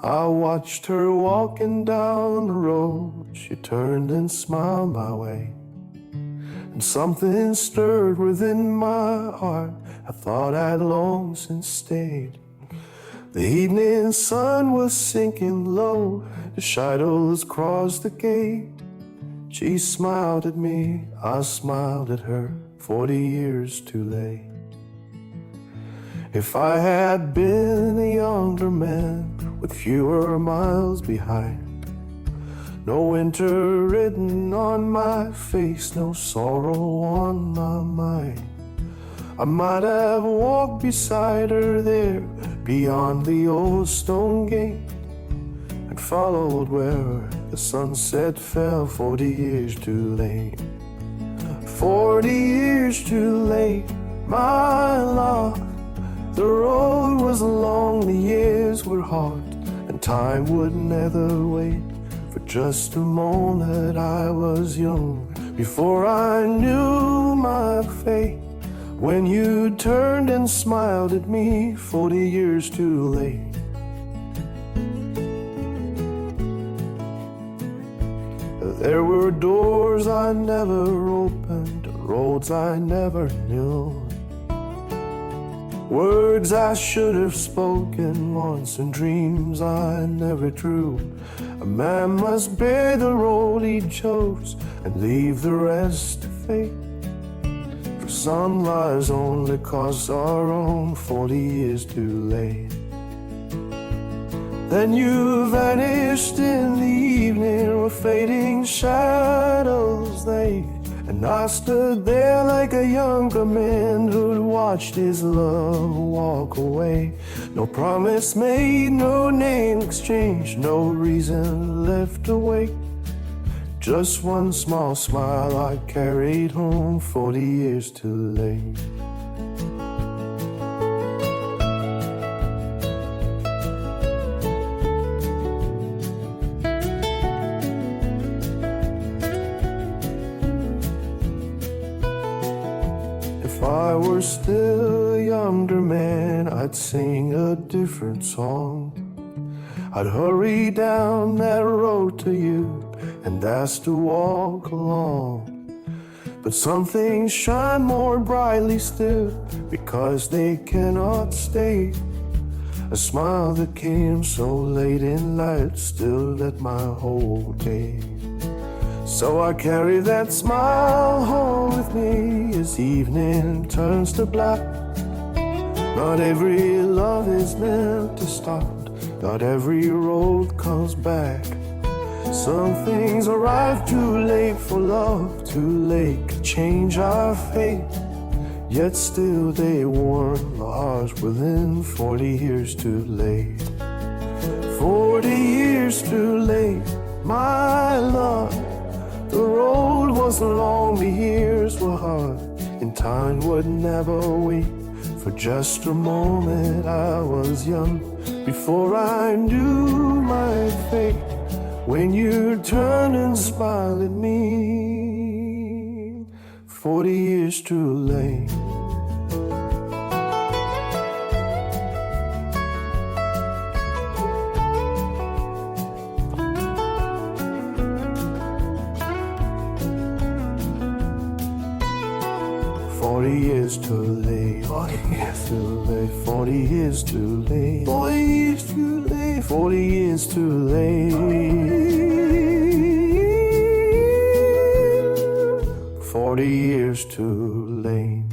I watched her walking down the road. She turned and smiled my way, and something stirred within my heart. I thought I'd long since stayed. The evening sun was sinking low, the shadows crossed the gate. She smiled at me, I smiled at her, 40 years too late. If I had been a younger man with fewer miles behind, no winter written on my face, no sorrow on my mind, I might have walked beside her there beyond the old stone gate, and followed where the sunset fell, 40 years too late. 40 years too late, my love. The road was long, the years were hard, and time would never wait. For just a moment I was young, before I knew my fate. When you turned and smiled at me, 40 years too late. There were doors I never opened, roads I never knew, words I should have spoken once, and dreams I never drew. A man must bear the road he chose and leave the rest to fate. For some lives only cost our own, 40 years too late. Then you vanished in the evening with fading shadows they, and I stood there like a younger man who'd watched his love walk away. No promise made, no name exchanged, no reason left to wait. Just one small smile I carried home, 40 years too late. If I were still a younger man, I'd sing a different song. I'd hurry down that road to you and ask to walk along. But some things shine more brightly still, because they cannot stay. A smile that came so late in life still lit my whole day. So I carry that smile home with me as evening turns to black. Not every love is meant to start, not every road comes back. Some things arrive too late for love, too late to change our fate. Yet still they warm the hearts within, 40 years too late. 40 years too late, my love. The road was long, the years were hard, and time would never wait. For just a moment I was young, before I knew my fate. When you turned and smiled at me, 40 years too late. 40 years too late, 40 years too late, 40 years too late, 40 years too late, 40 years too late, 40 years too late.